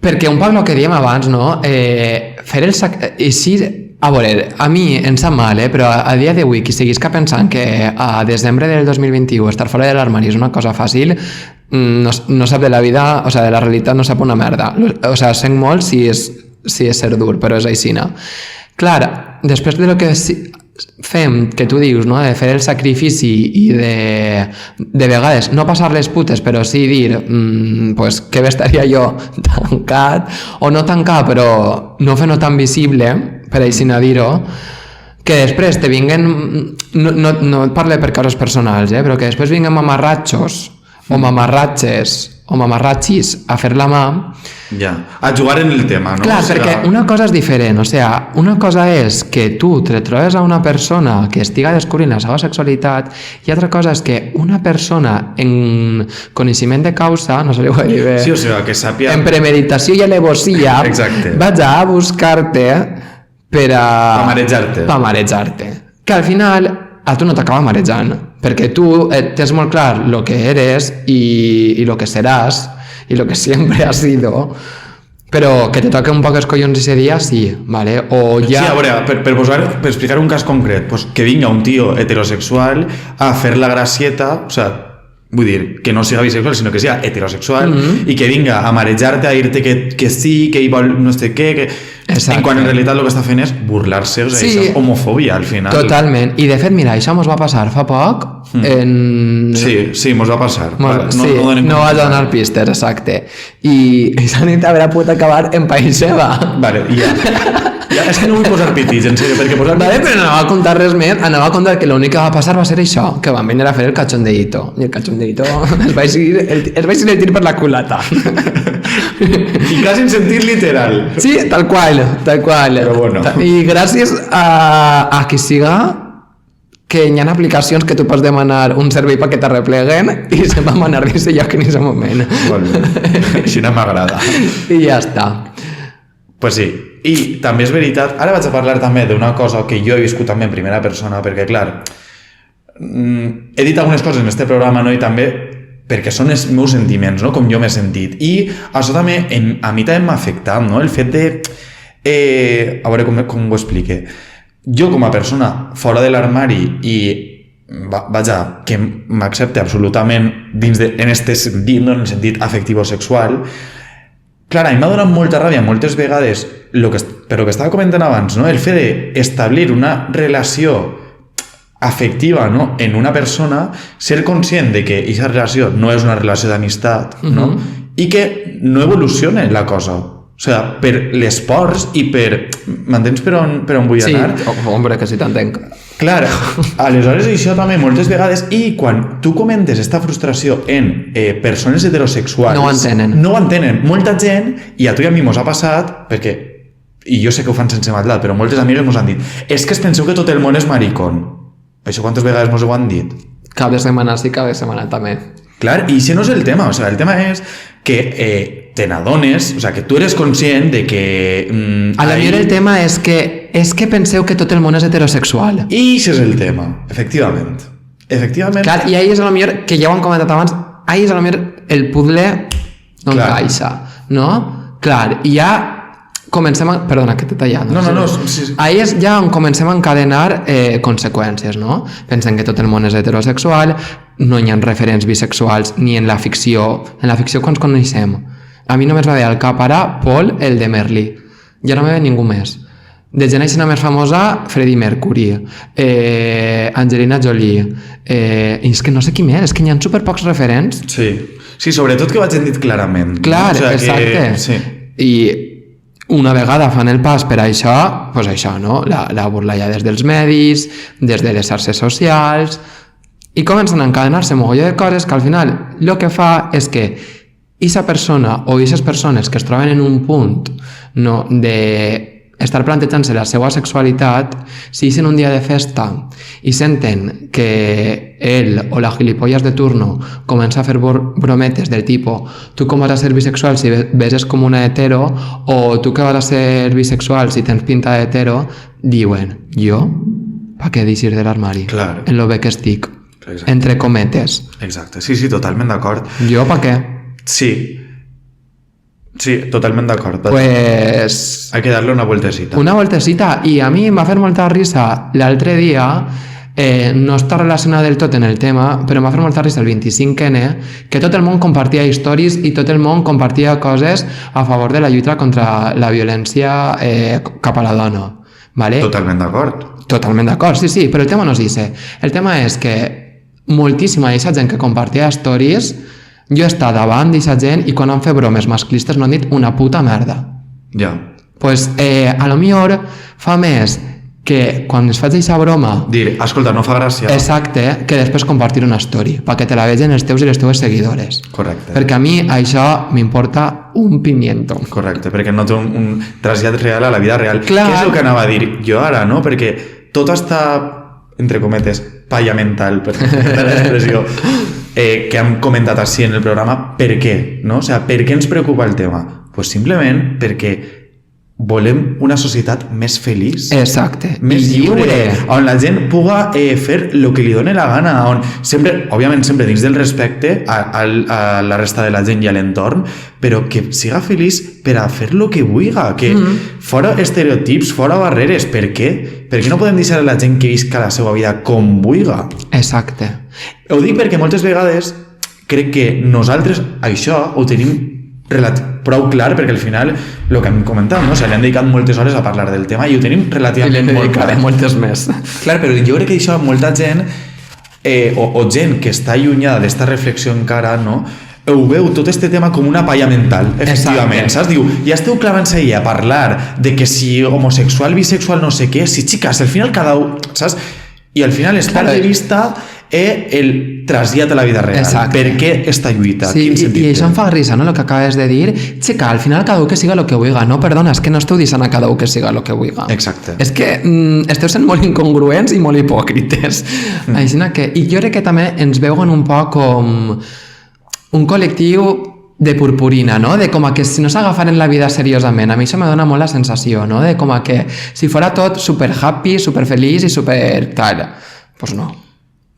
Perquè un poc el que diem abans, no? Fer el i sí, a veure, a mi em sap mal, però a dia d'avui qui seguisca pensant que a desembre del 2021 estar fora de l'armari és una cosa fàcil, no sap de la vida, o sigui, de la realitat no sap una merda. O sigui, sent molt si és ser dur, però és aixina. Clar, després de lo que fem, que tu dius, no? De fer el sacrifici i de vegades no passar les putes, però sí dir pues, que bé estaria jo tancat, o no tancat, però no fer-no tan visible, per així no dir-ho, que després te vinguen, no et parlo per causes personals, però que després vinguen mamarratxos o mamarratxes o mamarratxis a fer la mà, ja, a jugar en el tema, no? Clar, perquè una cosa és diferent, o sigui, una cosa és que tu te trobes a una persona que estiga descobrint la seva sexualitat i altra cosa és que una persona en coneixement de causa, no sé si ho he dit bé, sí, o sigui, que sàpia... en premeditació i alevosia, vaig a buscar-te per marejar-te. Que al final a tu no t'acaba marejant, perquè tu tens molt clar lo que eres i lo que seràs i lo que siempre has sido, però que te toque un poc els collons ese dia, sí, ¿vale? O ja... Sí, a veure, per explicar un cas concret, pues que vinga un tio heterosexual a fer la gracieta, o sea, vull dir, que no siga bisexual, sinó que siga heterosexual, i que vinga a marejar-te, a dir-te que sí, que ell vol no sé què, en quan en realitat el que està fent és burlar-se, o sigui, sí, és homofòbia al final. Totalment, i de fet, mira, això mos va passar fa poc en... Sí, mos va passar. No va donar pistes, exacte. I s'ha dit haver put acabar en país seva. Vale, ja. És que no vull posar pitis, en sèrio, perquè posar... Vale, però no va contar res més, anava a contar que l'únic que va passar va ser això, que van venir a fer el cachondeito, i el cachondeito es va eixir el tir per la culata. I quasi en sentit literal. Sí, tal qual. Però bueno. I gràcies a qui siga que hi ha aplicacions que tu pots demanar un servei perquè t'arrepleguen i se'n va manar dins de lloc en aquest moment. Molt bé. Així no m'agrada. I ja està. Pues sí. I també és veritat, ara vaig a parlar també d'una cosa que jo he viscut també en primera persona, perquè clar, he dit algunes coses en este programa, no? I també perquè són els meus sentiments, no? Com jo m'he sentit. I això també, a mi també m'ha afectat, no? El fet de... a veure com ho explique. Jo com a persona fora de l'armari i vaja, que m'accepte absolutament en este sentit, no? En el sentit afectivo-sexual, clar, a mi m'ha donat molta ràbia moltes vegades, però que estava comentant abans, no? El fet d'establir una relació afectiva, no? En una persona, ser conscient de que aquesta relació no és una relació d'amistat, no? I que no evolucione la cosa. O sigui, per l'esforç i per... M'entens per on vull anar? Sí, hombre, que sí t'entenc. Clar, aleshores això també moltes vegades, i quan tu comentes esta frustració en persones heterosexuals... No ho entenen. No ho entenen. Molta gent, i a tu i a mi mos ha passat, perquè, i jo sé que ho fan sense maldat, però moltes amigues mos han dit és que es penseu que tot el món és maricón. Això quantes vegades mos ho han dit? Cada setmana sí, cada setmana també. Clar, i això no és el tema. O sigui, el tema és que te n'adones, o sigui, que tu eres conscient de que... A la millor el tema és que penseu que tot el món és heterosexual. I això és el tema, efectivament. Efectivament. Clar, i ahí és a la millor, que ja ho han comentat abans, ahí és a la millor el puzzle no encaixa, no? Clar, i ja comencem a... Perdona, que t'he tallat. No. Sí. Ahí és ja on comencem a encadenar conseqüències, no? Pensem que tot el món és heterosexual, no hi ha referents bisexuals ni en la ficció. En la ficció quan ens coneixem? A mi només va ve al cap ara Paul, el de Merlí. Ja no me ve ningú més. De gent així més famosa, Freddie Mercury, Angelina Jolie, i és que no sé qui més, és que hi ha superpocs referents. Sí, sobretot que ho hagin dit clarament. Clar, no? O sigui, exacte. Que... Sí. I una vegada fan el pas per això, doncs això, no? La burlalla des dels medis, des de les xarxes socials, i comencen a encadenar-se mogolló de coses que al final el que fa és que aquesta persona o aquestes persones que es troben en un punt no, de estar plantejant-se la seva sexualitat, si sent un dia de festa i senten que ell o la gilipollas de turno comença a fer brometes del tipus tu com vas a ser bisexual si beses com una hetero, o tu que vas a ser bisexual si tens pinta d'hetero, diuen, jo? Pa què deixir de l'armari? Claro. En lo bé que estic. Exacte. Entre cometes. Exacte, sí, totalment d'acord. Jo pa què? Sí, totalment d'acord. Pues... Hay que darle una vueltecita. Una vueltecita, i a mi em va fer molta risa l'altre dia, no està relacionat del tot en el tema, però em va fer molta risa el 25N, que tot el món compartia històries i tot el món compartia coses a favor de la lluita contra la violència cap a la dona. ¿Vale? Totalment d'acord. Totalment d'acord, sí, però el tema no és això. El tema és que moltíssima d'aquesta gent que compartia històries, jo he estat davant d'aquesta gent i quan han fet bromes masclistes no han dit una puta merda. Ja. Pues a lo millor fa més que quan es faig aquesta broma... Dir, escolta, no fa gràcia. Exacte, que després compartir una story, perquè te la vegin els teus i les teves seguidores. Correcte. Perquè a mi això m'importa un pimiento. Correcte, perquè no té un trasllat real a la vida real. Clar. Què és el que anava a dir jo ara, no? Perquè tot està, entre cometes, palla mental, per l'expressió, que hem comentat així en el programa, per què? No? O sigui, per què ens preocupa el tema? Pues simplement perquè volem una societat més feliç. Exacte. Més lliure. On la gent puga fer el que li doni la gana. On sempre, òbviament, sempre dins del respecte a la resta de la gent i a l'entorn, però que siga feliç per a fer el que vulga. Que fora estereotips, fora barreres. Per què? Per què no podem deixar a la gent que visca la seva vida com vulga? Exacte. Ho dic perquè moltes vegades crec que nosaltres això ho tenim prou clar, perquè al final el que hem comentat, no? O sigui, li han dedicat moltes hores a parlar del tema i ho tenim relativament molt clar. Moltes més. Clar, però jo crec que això molta gent o gent que està allunyada d'esta reflexió encara, no? Ho veu tot este tema com una palla mental, efectivament, saps? Diu, ja esteu clavant-se ahí a parlar de que si homosexual, bisexual, no sé què, si xicas, al final cada un, saps? I al final es perd de vista el trasllat a la vida real. Exacte. Per què esta lluita? Sí, i això em fa risa, no?, el que acabes de dir. Xica, al final cada un que siga el que vulga. No, perdona, és que no esteu deixant a cada un que siga el que vulga. Exacte. És que esteu sent molt incongruents i molt hipòcrites. Així que... I jo crec que també ens veuen un poc com un col·lectiu de purpurina, no? De com a que si no s'agafaren la vida seriosament. A mi això me dona molt la sensació, no? De com a que si fora tot super happy, super feliç i super tal. Pues no.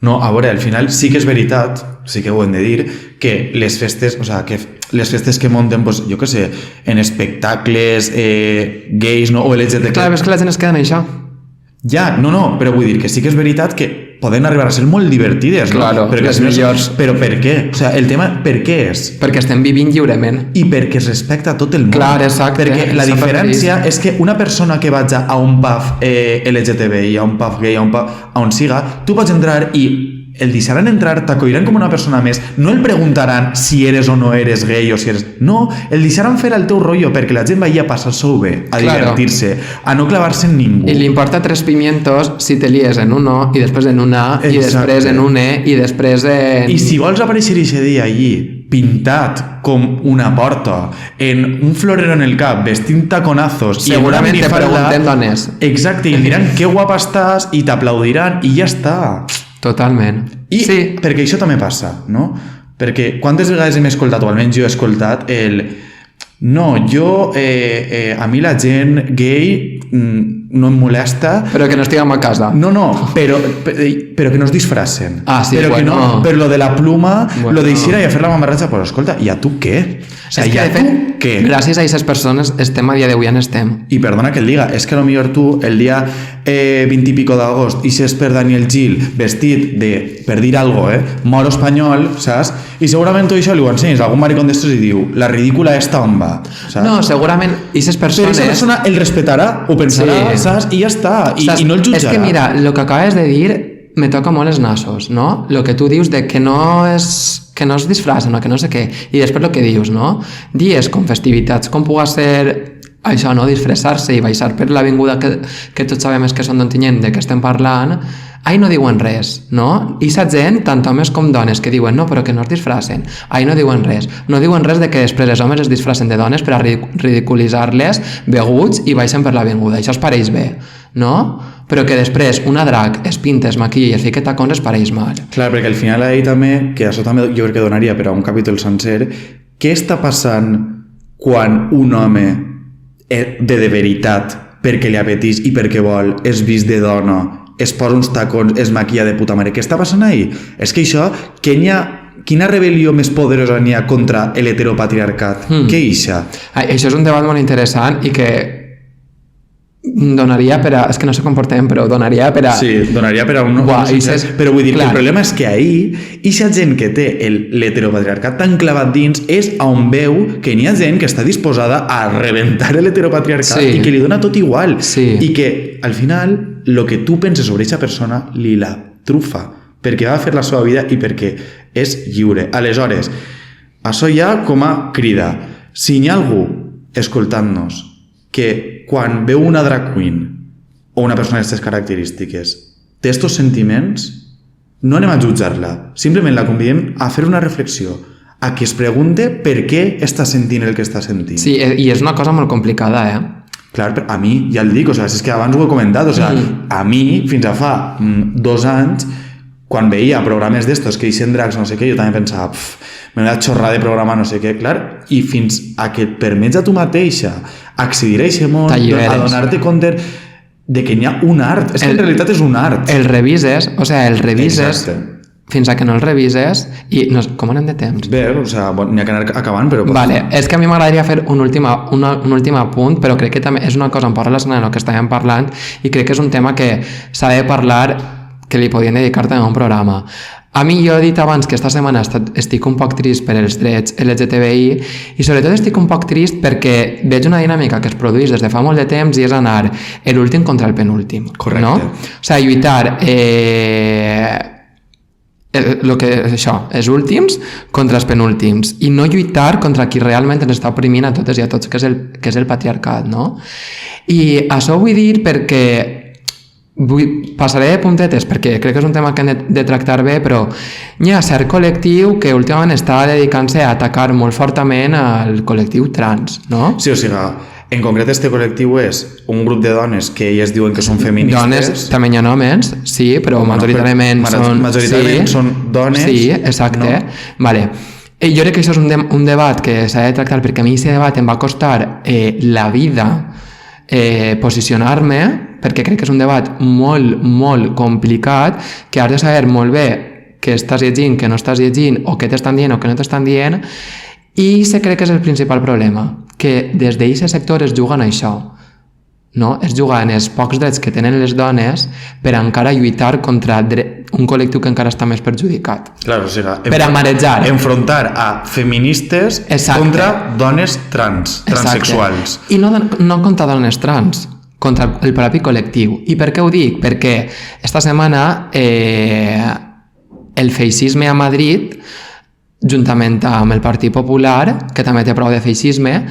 No, a veure, al final sí que és veritat, sí que ho hem de dir, que les festes, o sea, que les festes que munten, pues, jo què sé, en espectacles gais, no? O LGTB... Clar, és que la gent es queda en això. Ja, no, però vull dir que sí que és veritat que poden arribar a ser molt divertides, no? Claro, les millors. Però per què? O sea, el tema, per què és? Perquè estem vivint lliurement. I perquè es respecta tot el món. Clar, exacte. Perquè la diferència és que una persona que vaig a un pub LGTBI, a un pub gay, a un pub, a on siga, tu pots entrar i el deixaran entrar, t'acolliran com una persona més, no el preguntaran si eres o no eres gay o si eres... No, el deixaran fer el teu rotllo perquè la gent va a passar-s'ho bé, a divertir-se, a no clavar-se en ningú. I li importa 3 pimientos si te lies en un no, i després en un A, i després en un E, i després en... I si vols aparèixer aquest dia allí, pintat com una porta, en un florero en el cap, vestint taconazos... Segurament te pregunten dones. Exacte, i diran que guapa estàs, i t'aplaudiran, i ja està. Totalment. I sí. Perquè això també passa, no? Perquè quantes vegades hem escoltat, o almenys jo he escoltat, no, jo, a mi la gent gay no em molesta... Però que no estiguem a casa. No, però que no es disfracen. Ah, sí, però bueno. Que no, però lo de la pluma, bueno. Lo d'eixir i a fer la mamarratxa, pues escolta, i a tu què? O sigui, és que, de fet, què? Gràcies a aquestes persones estem a dia d'avui on estem. I perdona que el diga, és que a lo millor tu el dia 20 i pico d'agost ixes per Daniel Gil vestit de, per dir algo, moro espanyol, saps? I segurament tu això li ho ensenyes a algun maricón d'estos i diu, la ridícula esta on va, saps? No, segurament aquestes persones... Però aquesta persona el respetarà, ho pensarà, sí. Saps? I ja està, i no el jutjarà. És que mira, el que acabes de dir me toca molt els nassos, no? El que tu dius de que no es disfracen o que no sé què, i després el que dius, no? Dies com festivitats, com pugui ser això, no? Disfressar-se i baixar per l'avinguda que tots sabem que són d'Ontinyent, de què estem parlant, ahí no diuen res, no? I sa gent, tant homes com dones, que diuen no, però que no es disfracen, ahí no diuen res. No diuen res de que després els homes es disfracen de dones per a ridiculitzar-les beguts i baixen per l'avinguda. Això es pareix bé, no? Però que després una drac es pinta, es maquilla i es fica tacons es pareix mal. Clar, perquè al final ahí també, que això també jo crec que donaria per a un capítol sencer, què està passant quan un home de veritat, perquè li apeteix i perquè vol, és vist de dona, es posa uns tacons, es maquilla de puta mare. Què està passant ahí? És que això, quina rebel·lió més poderosa n'hi ha contra l'heteropatriarcat? Què ixa? Això és un debat molt interessant i que donaria per a... És que no sé com portem, però donaria per a... Sí, donaria per a un... Però vull dir que el problema és que ahir ixa gent que té l'heteropatriarcat tan clavat dins és on veu que n'hi ha gent que està disposada a rebentar l'heteropatriarcat i que li dona tot igual. I que, al final, el que tu penses sobre aquesta persona li la trufa, perquè va fer la seva vida i perquè és lliure. Aleshores, això ja com a crida. Si hi ha algú escoltant-nos que quan veu una drag queen o una persona d'aquestes característiques té estos sentiments, no anem a jutjar-la, simplement la convidem a fer una reflexió, a que es pregunte per què està sentint el que està sentint. Sí, i és una cosa molt complicada, Clar, a mi, ja el dic, o sigui, és que abans ho he comentat, o sigui, a mi, fins a fa 2 anys, quan veia programes d'estos que eixen dracs, no sé què, jo també pensava, menuda xorrada de programa, no sé què, clar, i fins a que et permets a tu mateixa accedir a aquest món, a donar-te compte de que n'hi ha un art, és que en realitat és un art. El revises, fins a que no el revises, i no, com anem de temps? Bé, o sigui, n'hi ha que anar acabant, però... Vale, és que a mi m'agradaria fer un últim apunt, però crec que també és una cosa un poc relacionada amb el que estàvem parlant, i crec que és un tema que s'ha de parlar, que li podien dedicar també a un programa. A mi, jo he dit abans que esta setmana estic un poc trist per els drets LGTBI i sobretot estic un poc trist perquè veig una dinàmica que es produeix des de fa molt de temps i és anar l'últim contra el penúltim. Correcte. No? O sigui, lluitar els últims contra els penúltims i no lluitar contra qui realment ens està oprimint a totes i a tots, que és el patriarcat, no? I això ho vull dir perquè passaré de puntetes perquè crec que és un tema que hem de tractar bé, però hi ha cert col·lectiu que últimament està dedicant-se a atacar molt fortament al col·lectiu trans, no? Sí, o sigui, en concret este col·lectiu és un grup de dones que elles diuen que són feministes. Dones, també hi ha homes, sí, però majoritàriament són dones. Sí, exacte. No? Vale. Jo crec que això és un debat que s'ha de tractar perquè a mi aquest debat em va costar la vida posicionar-me perquè crec que és un debat molt, molt complicat, que has de saber molt bé què estàs llegint, què no estàs llegint, o què t'estan dient o què no t'estan dient, i se crec que és el principal problema, que des d'aquest sector es juguen a això, no? Es juguen els pocs drets que tenen les dones per encara lluitar contra un col·lectiu que encara està més perjudicat. Claro, o sigui, per a marejar. Enfrontar a feministes contra dones transsexuals. I no contra dones trans, contra el propi col·lectiu. I per què ho dic? Perquè esta setmana el feixisme a Madrid, juntament amb el Partit Popular, que també té prou de feixisme,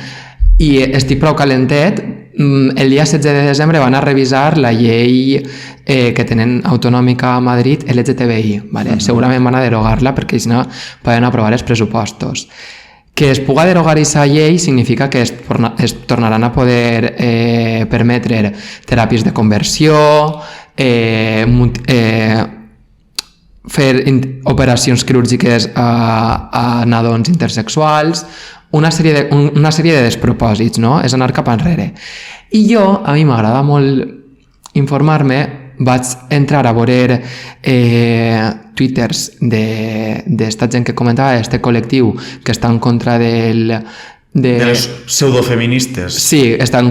i estic prou calentet, el dia 16 de desembre van a revisar la llei que tenen autonòmica a Madrid LGTBI, ¿vale? Segurament van a derogar-la perquè si no poden aprovar els pressupostos. Que es puga derogar aquesta llei significa que es tornaran a poder permetre teràpies de conversió, fer operacions quirúrgiques a nadons intersexuals, una sèrie de despropòsits, no? És anar cap enrere. I jo, a mi m'agrada molt informar-me, vaig entrar a veure twitters d'esta gent que comentava, este col·lectiu que està en contra de les pseudofeministes. Sí, està en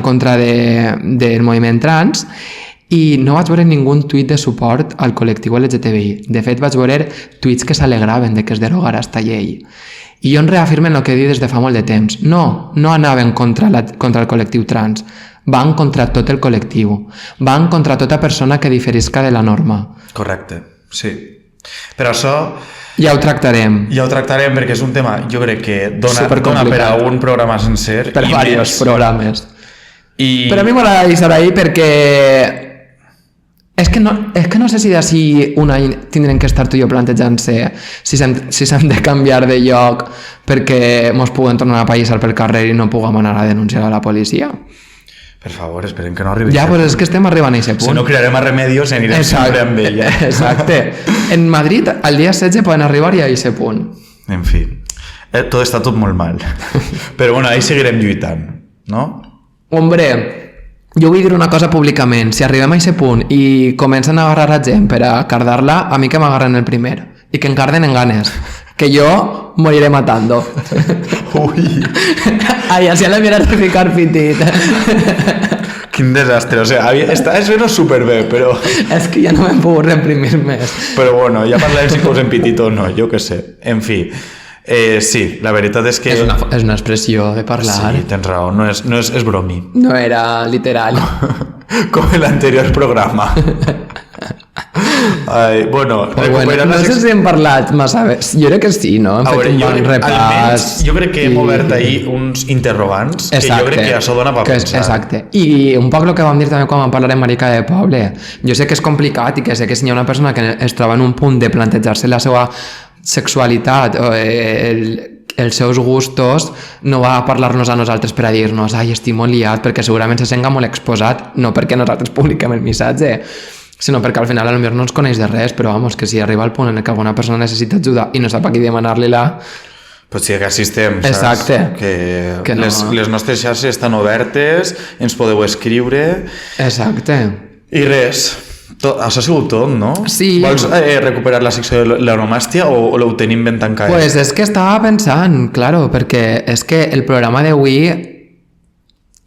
contra del moviment trans, i no vaig veure ningú tuit de suport al col·lectiu LGTBI. De fet, vaig veure tuits que s'alegraven de que es derogara esta llei. I jo em reafirmen el que he dit des de fa molt de temps. No anaven contra el col·lectiu trans, van contra tot el col·lectiu, van contra tota persona que diferisca de la norma. Correcte, sí. Per això... Ja ho tractarem. Perquè és un tema, jo crec que dona per a un programa sencer. Per diversos programes. I... Però a mi m'agrada deixar ahí perquè... És que no sé si d'ací un any tindrem que estar tu i jo plantejant-se si s'han de canviar de lloc perquè mos puguen tornar a paisar pel carrer i no puguem anar a denunciar a la policia. Per favor, esperem que no arribi. Ja, però és que estem arribant a aquest punt. Si no, crearem a Remedios i anirem sempre amb ella. Exacte. En Madrid, el dia 16 poden arribar i a aquest punt. En fi, està tot molt mal. Però bueno, ahí seguirem lluitant, no? Hombre, jo vull dir una cosa públicament. Si arribem a aquest punt i comencen a agarrar a gent per a cardar-la, a mi que m'agarren el primer. I que encarden en ganes. Que yo moriré matando. Uy. Ay, así a la mierda de ficar pitit. Quin desastre, o sea, està suena superbé, però... És que ja no m'hem pogut reprimir més. Però bueno, ja parlarem si posem pitit o no, jo què sé. En fi, sí, la veritat és que... És una expressió de parlar. Sí, tens raó, no és bromi. No era literal. Com en l'anterior programa. Ai, bueno, no sé si hem parlat massa bé. Jo crec que sí, no? Hem fet un bon repàs. Jo crec que hem obert ahir uns interrogants que jo crec que això dona per pensar. Exacte. I un poc el que vam dir també quan vam parlar de Marica de Poble. Jo sé que és complicat i que sé que si hi ha una persona que es troba en un punt de plantejar-se la seva sexualitat o els seus gustos, no va a parlar-nos a nosaltres per a dir-nos ai, estic molt liat, perquè segurament se sent molt exposat, no perquè nosaltres publiquem el missatge, sinó perquè al final potser no ens coneix de res, però vamos, que si arriba al punt en què alguna persona necessita ajuda i no sap a qui demanar-li-la... Pues sí, que assistem, saps? Exacte. Que no. Les nostres xarxes estan obertes, ens podeu escriure... Exacte. I res, això ha sigut tot, no? Sí. Vols recuperar la secció de l'onomàstia o ho tenim ben tancat? Pues és que estava pensant, claro, perquè és que el programa d'avui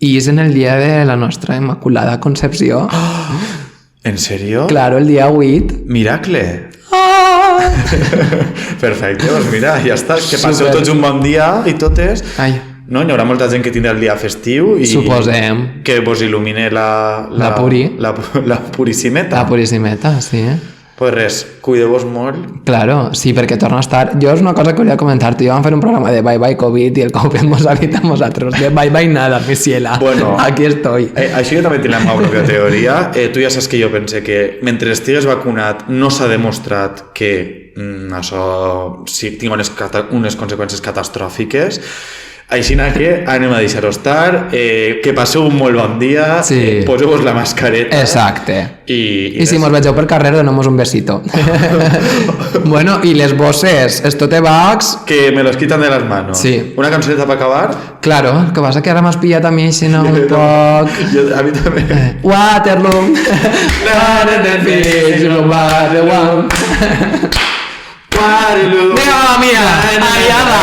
és en el dia de la nostra Immaculada Concepció. ¿En serio? Claro, el día 8. Miracle. Ah! Perfecte, doncs mira, ja està. Que passeu tots un bon dia i totes. Ai. No? Hi haurà molta gent que tindrà el dia festiu i suposem. Que vos il·lumine la purissimeta. La purissimeta, sí. Pues res, cuideu-vos molt. Claro, sí, perquè torna a estar... Jo és una cosa que volia comentar-te. Jo vam fer un programa de Bye Bye COVID i el COVID mos habita a nosaltres. De Bye Bye nada, mi ciela. Bueno, aquí estoy. Això jo també tinc la meva pròpia teoria. Tu ja saps que jo pense que mentre estigues vacunat no s'ha demostrat que això sí, tingui unes conseqüències catastròfiques. Així que anem a deixar-ho estar, que passeu un molt bon dia, Sí. poseu-vos la mascareta. Exacte. I I si mos vegeu per carrer, donem-vos un besito. Bueno, i les bosses, esto te vax... Que me los quitan de las manos. Sí. Una cançoneta para acabar. Claro, el que passa que ara m'has pillat a mi, si no, un poc... A mi també. Waterloo, Waterloo. Venga, mía, allá va.